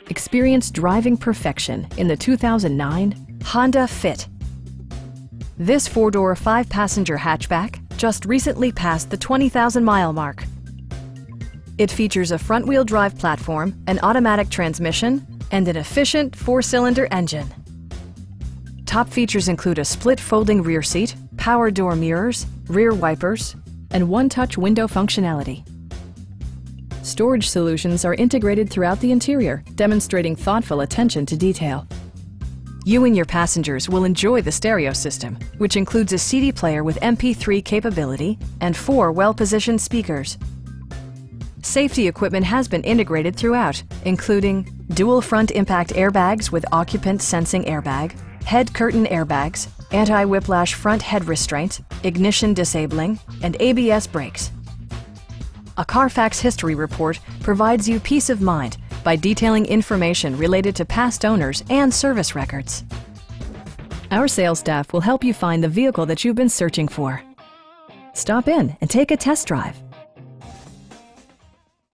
Experience driving perfection in the 2009 Honda Fit. This four-door, five-passenger hatchback just recently passed the 20,000-mile mark. It features a front-wheel drive platform, an automatic transmission, and an efficient four-cylinder engine. Top features include a split folding rear seat, power door mirrors, rear wipers, and one-touch window functionality. Storage solutions are integrated throughout the interior, demonstrating thoughtful attention to detail. You and your passengers will enjoy the stereo system, which includes a CD player with MP3 capability and 4 well-positioned speakers. Safety equipment has been integrated throughout, including dual front impact airbags with occupant sensing airbag, head curtain airbags, anti-whiplash front head restraints, ignition disabling, and ABS brakes. A Carfax history report provides you peace of mind by detailing information related to past owners and service records. Our sales staff will help you find the vehicle that you've been searching for. Stop in and take a test drive.